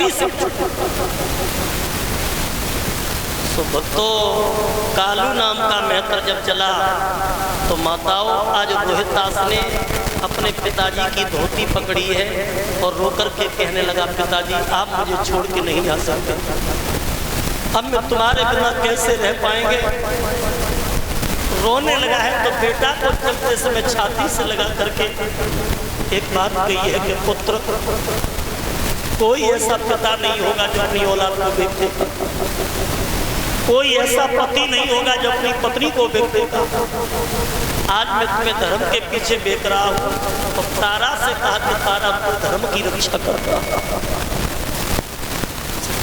कपटी से। तो भक्तों, कालू नाम का मेहतर जब चला तो माताओं, आज रोहितदास ने अपने पिताजी की धोती पकड़ी है और रोकर के कहने लगा, पिताजी आप मुझे छोड़ के नहीं जा सकते, अब मैं तुम्हारे बिना कैसे रह पाएंगे। रोने लगा है तो बेटा को चलते समय छाती से लगा करके एक बात कही है कि पुत्र, कोई ऐसा पिता नहीं होगा जो अपनी औलाद को देखेगा, कोई ऐसा पति नहीं होगा जो अपनी पत्नी को देखेगा। आज मैं तुम्हें धर्म के पीछे बेच रहा हूँ। तो तारा से कहा कि तारा तू धर्म की रक्षा करता।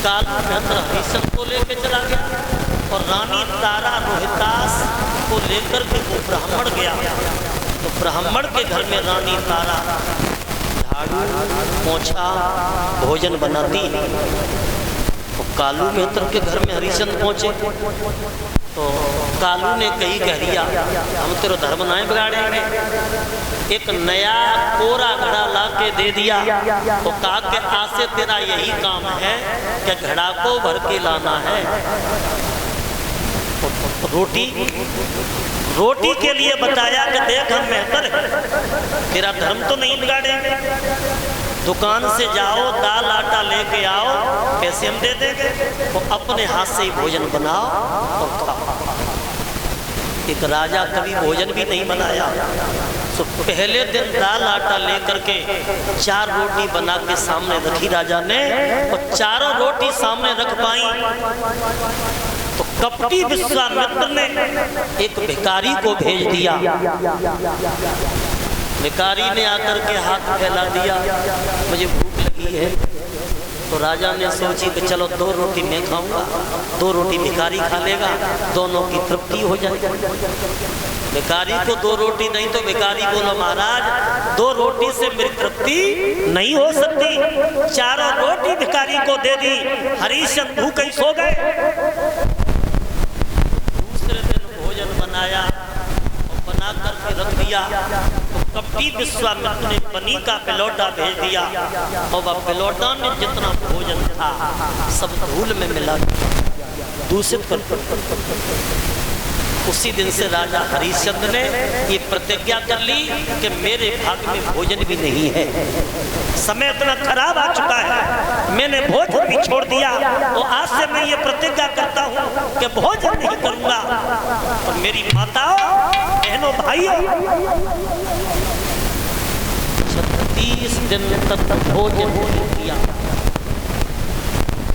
कालू मेहतर हरिश्चंद्र को लेकर चला गया और रानी तारा रोहितदास को लेकर के वो ब्राह्मण गया। तो ब्राह्मण के घर में रानी तारा झाड़ू पोंछा भोजन बनाती। तो कालू मेहतर के घर में हरिश्चंद्र पहुंचे तो कालू ने कही कह दिया, हम तेरा धर्म नहीं बिगाड़ेंगे। एक नया कोरा घड़ा ला के दे दिया तो कहा कि आज से तेरा यही काम है कि घड़ा को भर के लाना है। रोटी के लिए बताया कि देख हम मेहतर है, तेरा धर्म तो नहीं बिगाड़ेंगे, दुकान से जाओ दाल आटा लेके आओ, पैसे हम दे देंगे, तो अपने हाथ से ही भोजन बनाओ और खाओ। एक राजा कभी भोजन भी नहीं बनाया तो पहले दिन दाल आटा लेकर के 4 रोटी बना के सामने रखी राजा ने, और चारों रोटी सामने रख पाई तो कपटी विश्वामित्र ने एक भिखारी को भेज दिया। भिखारी ने आकर के हाथ फैला दिया, मुझे भूख लगी है। तो राजा ने सोची कि चलो 2 रोटी मैं खाऊंगा, 2 रोटी भिखारी खा लेगा, दोनों की तृप्ति हो जाएगी। भिखारी को 2 रोटी नहीं तो भिखारी बोलो, महाराज 2 रोटी से मेरी तृप्ति नहीं हो सकती। 4 रोटी भिखारी को दे दी। हरिश्चंद्र भूखे ही सो गए। दूसरे दिन भोजन बनाया और बना करके रख दिया। कपटी विश्वामित्र ने पनी का पिलौटा भेज दिया और वह पिलौटा में जितना भोजन था सब धूल में मिला दूषित कर। उसी दिन से राजा हरिश्चंद्र ने ये प्रतिज्ञा कर ली कि मेरे भाग में भोजन भी नहीं है। समय इतना खराब आ चुका है, मैंने भोजन भी छोड़ दिया और आज से मैं ये प्रतिज्ञा करता हूँ कि भोजन नहीं करूंगा। और मेरी माताओं बहनों भाइयों, 36 दिन तक भोजन नहीं किया,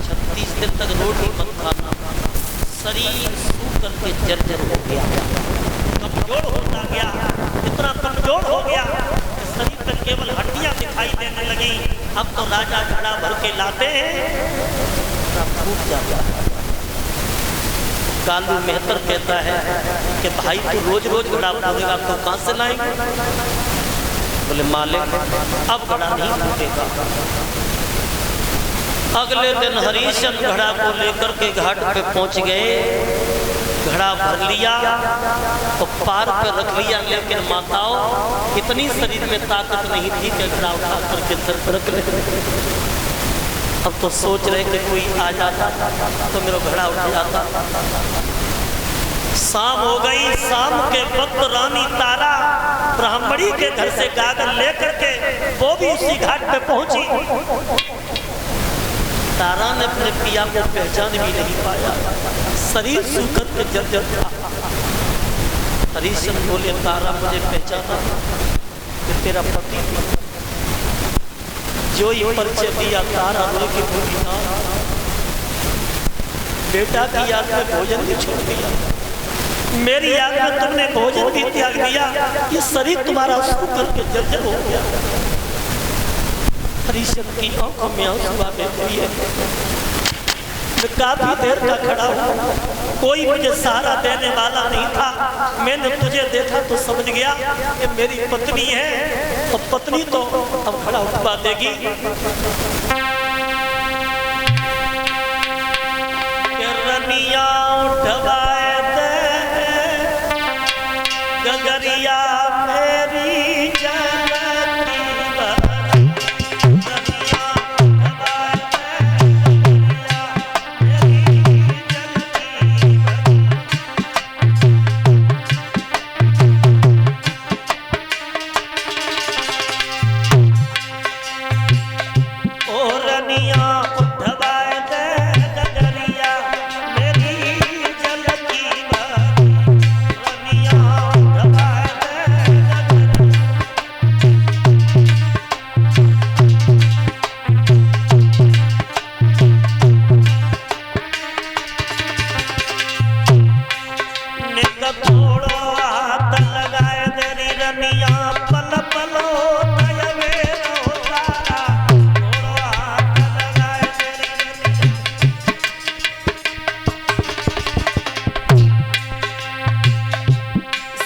36 दिन तक रोटी मत खाना। शरीर सूख करके जर्जर हो गया, कमजोर होता गया, इतना कमजोर हो गया कि शरीर पर केवल हड्डियां दिखाई देने लगी। अब तो राजा घड़ा भर के लाते हैं, फूट जाता है। कालू मेहतर कहता है कि भाई तू रोज रोज घड़ा भरेगा तो कहां से लाएंगे? बोले मालिक अब घड़ा नहीं फूटेगा। अगले दिन हरिश्चंद्र घड़ा को लेकर के घाट पे पहुंच गए, घड़ा भर लिया तो पार पे रख लिया, लेकिन माताओं इतनी शरीर में ताकत नहीं थी कि घड़ा उठा करके सर पर रख ले। अब तो सोच रहे कि कोई आ जाता तो मेरा घड़ा उठ जाता। शाम हो गई, शाम के वक्त रानी तारा ब्राह्मणी के घर से गागर लेकर के वो भी उसी घाट पे पहुंची। तारा ने अपने पिया को पहचान भी नहीं पाया, शरीर सूखकर के जर्जर था। हरिश्चंद्र बोले तारा मुझे पहचाना कि तेरा पति जो ये परिचय दिया। तारा बोले कि बेटा की याद में भोजन भी छोड़ दिया, मेरी याद में तुमने भोजन भी त्याग दिया, ये शरीर तुम्हारा सूखकर के जर्जर हो गया। हरिश्चंद्र की आंखों में आंसू आ गए। मैं काफी देर का खड़ा हूँ, कोई मुझे सहारा देने वाला नहीं था। मैंने तुझे देखा तो समझ गया कि मेरी पत्नी है, और पत्नी तो अब खड़ा उठवा देगी। रनिया उठवाए दे गगरिया मेरी जान। रनिया उठवाए दे गगरिया मेरी झलकी भरी रनिया उठवाए दे थोड़ो हाथ लगाए देरी रनिया पल पलो तय मेरो तारा थोड़ो हाथ लगाए देरी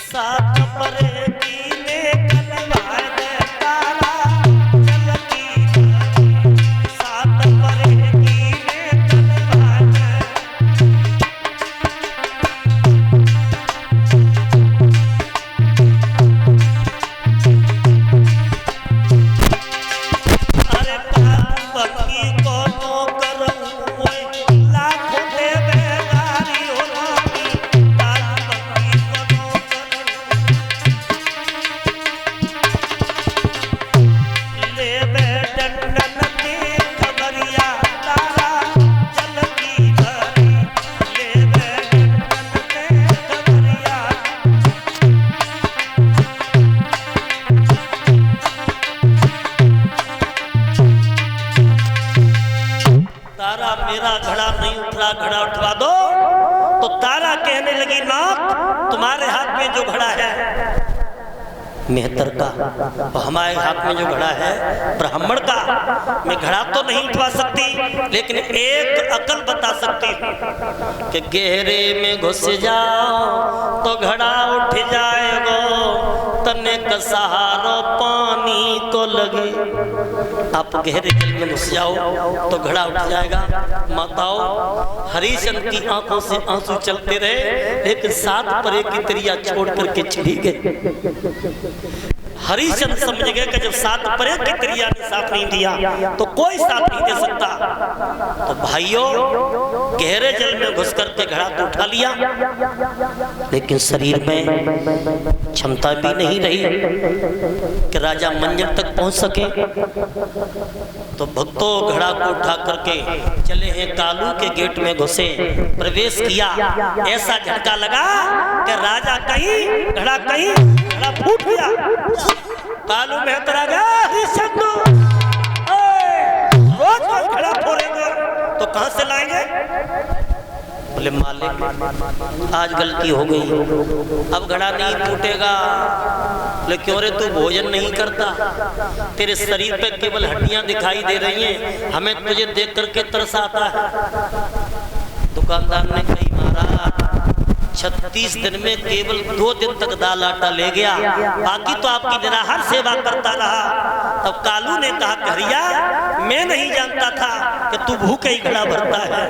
साथ परे कीने कलवाए दे तारा झलकी भरी साथ परे कीने कलवाए दे मेरा घड़ा नहीं उठ रहा, घड़ा उठवा दो। तो तारा कहने लगी नाथ तुम्हारे हाथ में जो घड़ा है मेहतर का, तो हमारे हाथ में जो घड़ा है ब्राह्मण का, मैं घड़ा तो नहीं उठवा सकती लेकिन एक अकल बता सकती हूँ कि गहरे में घुस जाओ तो घड़ा उठ जाएगा, तने का सहारो पानी को लगे। आप गहरे जल में घुस जाओ तो घड़ा उठ जाएगा। माताओं हरिचंद की आंखों से आंसू चलते रहे लेकिन सात परे की त्रिया छोड़ करके चली गए। हरिचंद समझ गए कि जब सात परे की त्रिया ने साथ नहीं दिया तो कोई साथ नहीं दे सकता। तो भाइयों गहरे जल में घुस करके घड़ा तो उठा लिया लेकिन शरीर में क्षमता भी नहीं रही कि राजा मंजिल तक पहुंच सके। तो भक्तों घड़ा को उठा करके चले हैं कालू के गेट में घुसे, प्रवेश किया। ऐसा झटका लगा कि राजा कहीं घड़ा फूट गया। कालू मेहतर आ गया, रोज घड़ा फोड़ेंगे तो कहां से लाएंगे? बोले मालिक आज गलती हो गई, अब घड़ा नहीं टूटेगा। बोले क्यों रे तू भोजन नहीं करता? तेरे शरीर पे केवल हड्डियां दिखाई दे रही हैं, हमें तुझे देख करके तरस आता है। दुकानदार ने कही महाराज 36 दिन में केवल 2 दिन तक दाल आटा ले गया, बाकी तो आपकी निराहार सेवा करता रहा। तब कालू ने कहा कहरिया मैं नहीं जानता था कि तू भूखे ही घड़ा भरता है,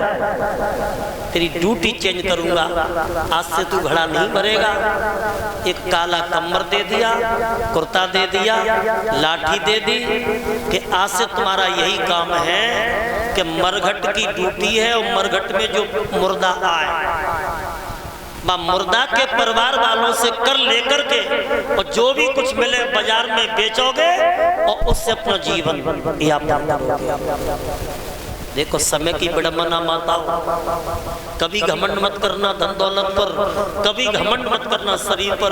तेरी ड्यूटी चेंज करूंगा, आज से तू घड़ा नहीं भरेगा। एक काला कम्बर दे दिया, कुर्ता दे दिया, लाठी दे दी कि आज से तुम्हारा यही काम है कि मरघट की ड्यूटी है और मरघट में जो मुर्दा आए मुर्दा के परिवार वालों से कर लेकर के और जो भी कुछ मिले बाजार में बेचोगे और उससे अपना जीवन यापन करोगे। देखो समय की विडंबना माताओं, कभी घमंड मत करना धन दौलत पर, कभी घमंड मत करना शरीर पर,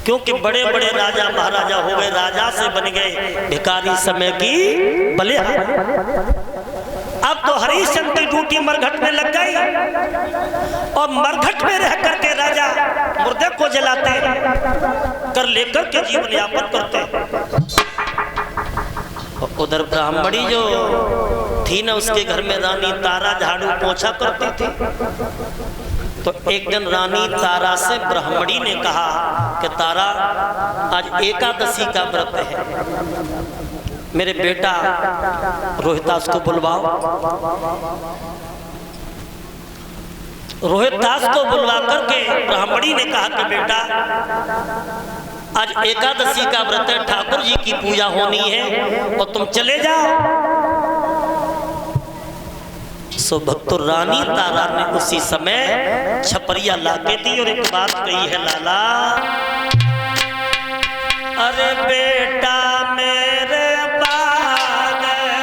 क्योंकि बड़े बड़े राजा महाराजा हो गए, राजा से बन गए भिखारी समय की बलिहारी। अब तो हरिश्चंद्र की ड्यूटी मरघट में लग गई और मरघट में रह करके राजा मुर्दे को जलाते कर लेकर के जीवन यापन करते। उधर ब्राह्मणी जो थी ना उसके घर में रानी तारा झाड़ू पोछा करती थी। तो एक दिन रानी तारा से ब्राह्मणी ने कहा कि तारा आज एकादशी का व्रत है, मेरे बेटा रोहितास को बुलवाओ। रोहितास को बुलवा करके ब्राह्मणी ने कहा कि बेटा आज एकादशी का व्रत है, ठाकुर जी की पूजा होनी है और तुम चले जाओ। सो भक्तो रानी तारा ने उसी समय छपरिया लाके दी और एक बात कही है लाला, अरे बेटा मेरे पागल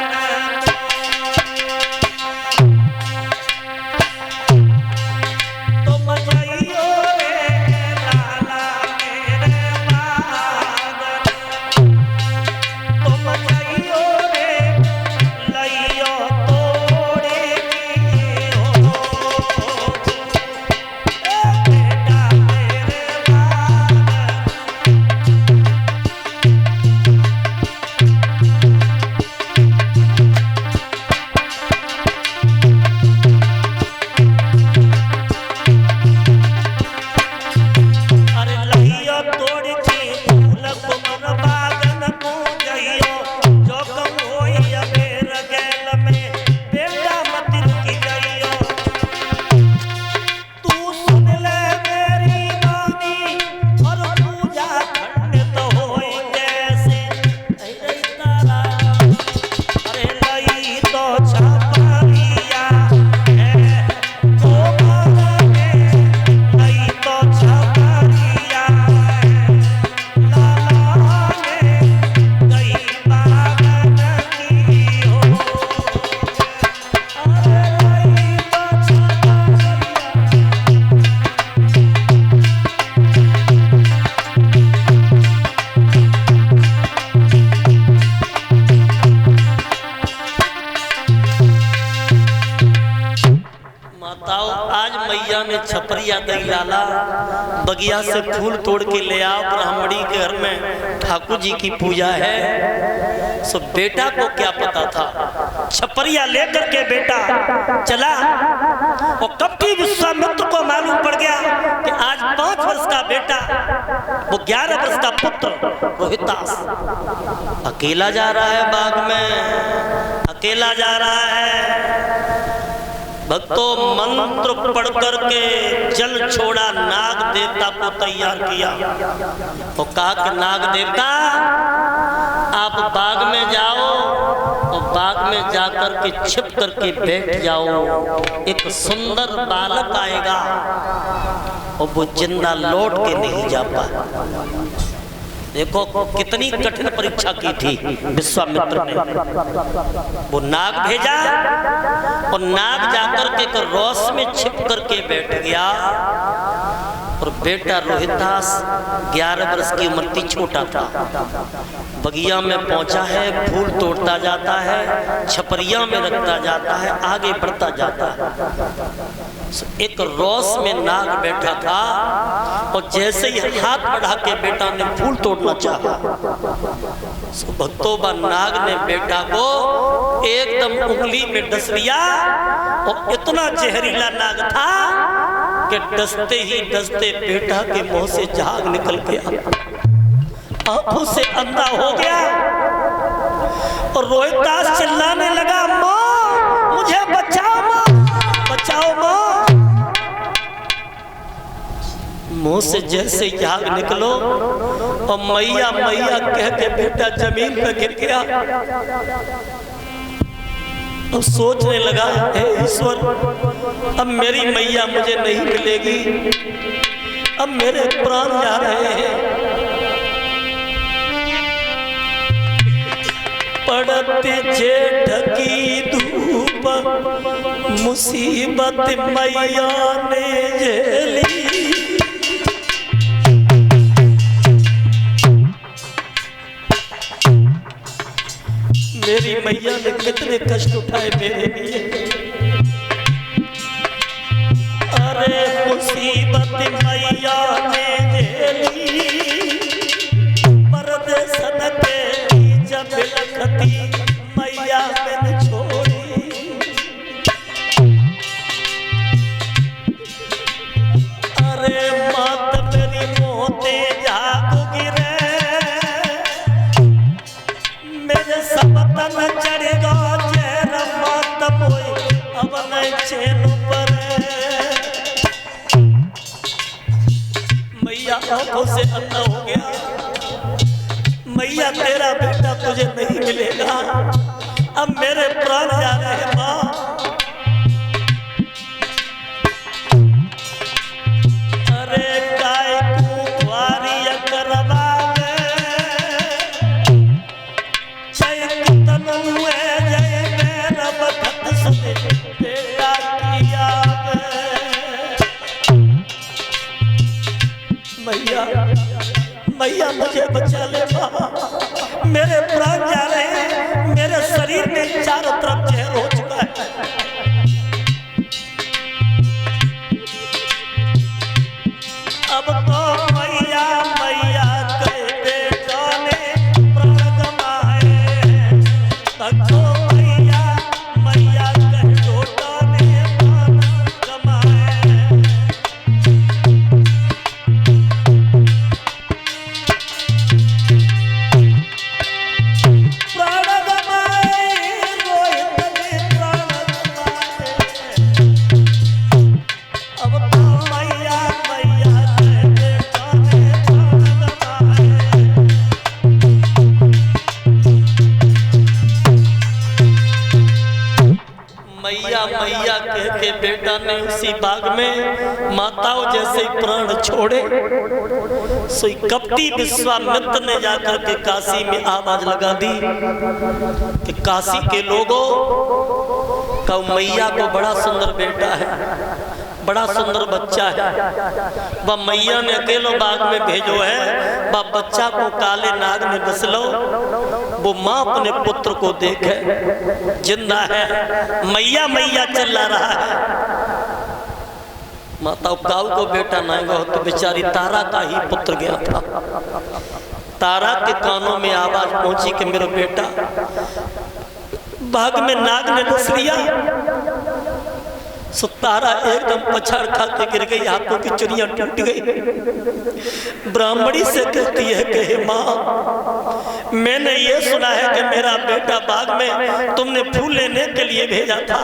बताओ आज मैया ने छपरिया दई लाला बगिया से फूल तोड़ के ले आओ, ब्राह्मणी के घर में ठाकुर जी की पूजा है। सो बेटा को क्या पता था, छपरिया लेकर के बेटा चला। और कब की विश्वामित्र को मालूम पड़ गया कि आज 5 वर्ष का बेटा, वो 11 वर्ष का पुत्र रोहितास अकेला जा रहा है बाग में, अकेला जा रहा है। भक्तों मंत्र पढ़ करके जल छोड़ा, नाग देवता को तैयार किया। तो कहा कि नाग देवता आप बाग में जाओ और बाग में जाकर के छिप करके बैठ जाओ, एक सुंदर बालक आएगा और वो जिंदा लौट के नहीं जा पाए। देखो कितनी कठिन परीक्षा की थी विश्वामित्र ने। वो नाग भेजा और नाग जाकर के रोस में छिप करके बैठ गया। और बेटा रोहितास 11 वर्ष की उम्र थी, छोटा था। बगिया में पहुंचा है, फूल तोड़ता जाता है, छपरिया में रखता जाता है, आगे बढ़ता जाता है। एक रोस में नाग बैठा था और जैसे ही हाथ बढ़ा के बेटा ने फूल तोड़ना चाहा, भक्तों बा नाग ने बेटा को एकदम उंगली में डस लिया। और इतना जहरीला नाग था कि डसते ही डसते बेटा के मुंह से झाग निकल गया, आंखों से अंधा हो गया। और रोहितास चिल्लाने लगा, माँ मुझे बचाओ, माँ बचाओ माँ। मुंह से जैसे झाग निकलो और मैया मैया कह के बेटा जमीन पर गिर गया। अब सोचने लगा, हे ईश्वर अब मेरी मैया मुझे नहीं मिलेगी, अब मेरे प्राण जा रहे हैं। पड़ते जेठ की धूप मुसीबत मैया ने झेली। मेरी मैया ने कितने कष्ट उठाए मेरे लिए। अरे मुसीबत मैया ने झेली, परदेसन के जब लखती मैया मैंने छोड़ी। अरे मात मेरी मोते जागोगी रे, मेरे सब तन चढ़ेगा चेहर मात मोई अब नहीं चैन पर। मैया आंखों से अंधा हो गया, मैया तेरा बेटा तुझे नहीं मिलेगा, अब मेरे प्राण जा रहे हैं माँ। अरे काय कुवारी करवा मैया मैया मुझे बचा ले माँ, मेरे प्राण जा रहे हैं, मेरे शरीर में चारों तरफ जहर हो चुका है। अब तो मैया मैया कहते जाने प्राण गमाए, भक्तों मैया मैया कह दो जाने प्राण गमाए। मैया मैया कह के बेटा ने उसी बाग में माताओं जैसे प्राण छोड़े। सोई कपटी विश्वामित्र ने जाकर के काशी में आवाज लगा दी कि काशी के लोगों का मैया को बड़ा सुंदर बेटा है, बड़ा सुंदर बच्चा है, वह मैया ने अकेलो बाग में भेजो है, वह बच्चा को काले नाग ने डस लो, वो माँ अपने पुत्र को देखे जिंदा है। मैया मैया चिल्ला रहा है। माता काऊ को बेटा ना गो तो बेचारी तारा का ही पुत्र गया था। तारा के कानों में आवाज पहुंची कि मेरा बेटा, बाग में नाग ने डस लिया। सो तारा एकदम पछाड़ खाते गिर गई, हाथों की चुनिया टूट गई। ब्राह्मणी से कहती है कि हे माँ, मैंने ये सुना है कि मेरा बेटा बाग में तुमने फूल लेने के लिए भेजा था,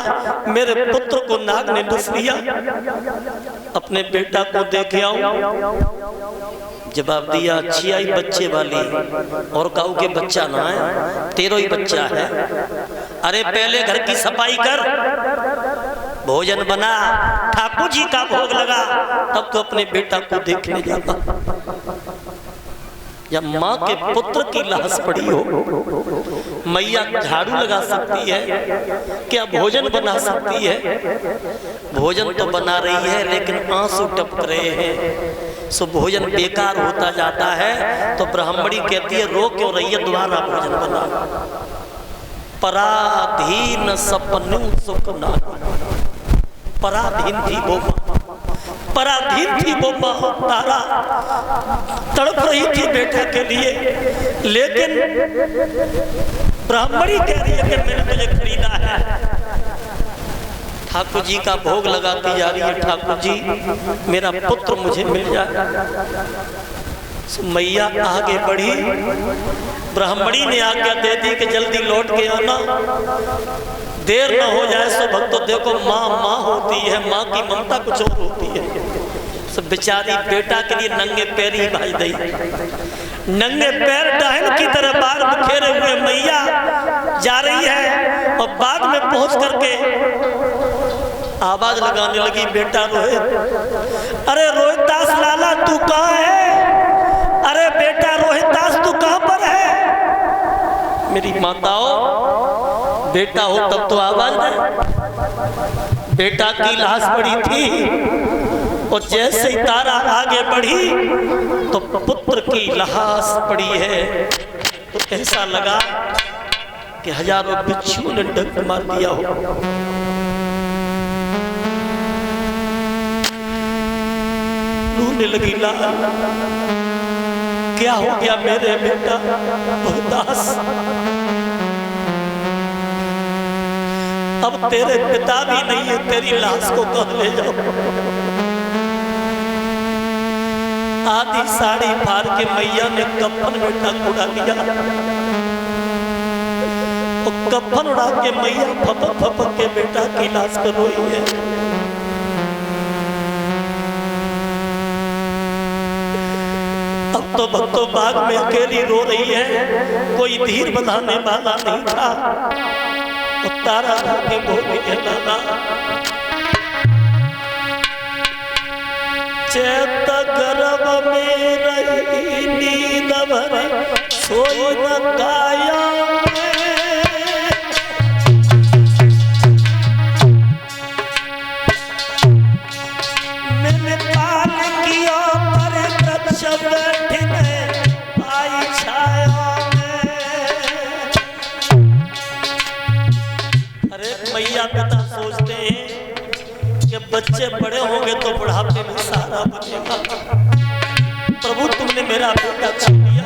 मेरे पुत्र को नाग ने डस लिया। अपने बेटा को देख आओ। जवाब दिया, अच्छी आई बच्चे वाली, और काऊ के बच्चा ना है, तेरो ही बच्चा है। अरे पहले घर की सफाई कर, भोजन बना, ठाकुर जी का भोग लगा, तब तो अपने बेटा को देखने जाता। जब माँ के पुत्र की लाश पड़ी हो, मैया झाड़ू लगा सकती है क्या? भोजन बना सकती है? भोजन तो बना रही है लेकिन आंसू टपक रहे हैं, सो भोजन बेकार होता जाता है। तो ब्राह्मणी कहती है, रो क्यों रही है, दोबारा भोजन बना। पराधीन सपनु सुख ना, पराधीन थी वो, पराधीन थी वो माँ। तारा तड़प रही थी बेटा के लिए, लेकिन ब्राह्मणी कह रही है कि मैंने तुझे खरीदा है। ठाकुर जी का भोग लगाती जा रही है, ठाकुर जी मेरा पुत्र मुझे मिल जाए। मैया आगे बढ़ी, ब्राह्मणी ने आज्ञा दे दी कि जल्दी लौट के आना, देर न हो जाए। सो भक्तों देखो, माँ माँ होती है, माँ की ममता कुछ और होती है। सब बेचारी बेटा के लिए नंगे पैर ही भाई दी, नंगे पैर डाहन की तरह बाग बिखेरे हुए मैया जा रही है। और बाग में पहुंच करके आवाज लगाने लगी, बेटा रोहित, अरे रोहितदास लाला तू कहाँ है? अरे बेटा रोहितदास तू कहाँ पर है? मेरी माताओं, बेटा हो तब तो आवाज दे। बेटा की लाश पड़ी थी, और जैसे ही तारा आगे बढ़ी तो पुत्र की लाश पड़ी है। तो ऐसा लगा कि हजारों बिच्छुओं ने डंक मार दिया हो। रोने लगी लाल, क्या हो गया मेरे बेटा रोहितदास? अब तेरे पिता भी नहीं है, तेरी लाश को कहाँ ले जाओ? आधी साड़ी फाड़ के मैया ने कफन में ढक उड़ा लिया, और कफन उड़ा के मैया फपक फपक के बेटा की लाश कर रोई है। अब तो भक्तों बाग में अकेली रो रही है, कोई धीर बंधाने वाला नहीं था। तारा के भोगे लाला, चैत गर्भ में रही नींद भरी, सोई न काया मैंने पाल किया पर वृक्ष बैठने आई छाया। मैया पिता सोचते हैं कि बच्चे बड़े होंगे तो बुढ़ापे में सहारा बनेगा। प्रभु तुमने मेरा बेटा छीन लिया।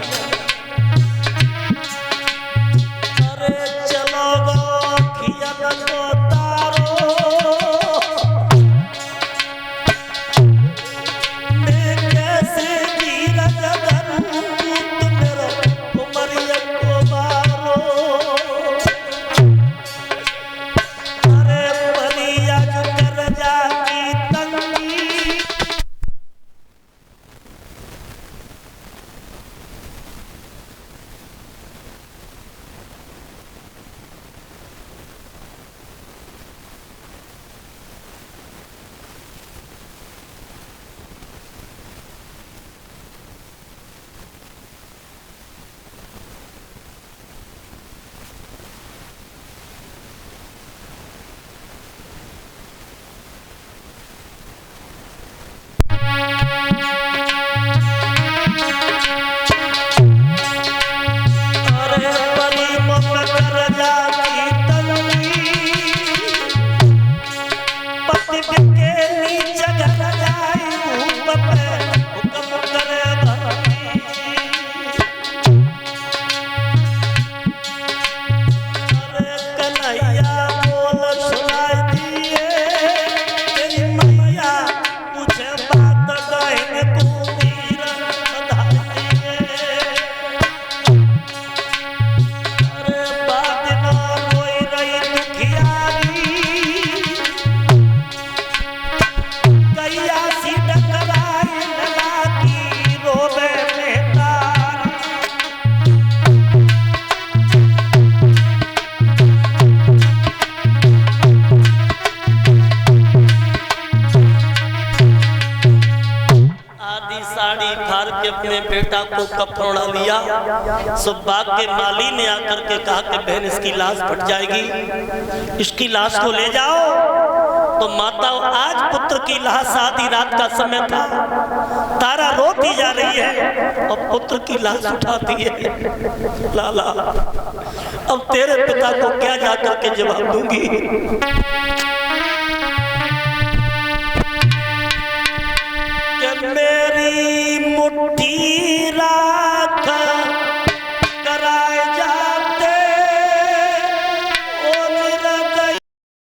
अरे चलो गो खिया को तारो, मैं कैसे नीरज धरूं मेरा उमरिया को मारो। के अपने बेटा को कफनोड़ा लिया। सो बाग के माली ने आकर के कहा कि बहन इसकी लाश फट जाएगी, इसकी लाश को ले जाओ। तो माता आज पुत्र की लाश, आधी रात का समय था, तारा रोती जा रही है और पुत्र की लाश उठाती है। लाला अब तेरे पिता को क्या जाकर के जवाब दूंगी। कि मेरी मुट्ठी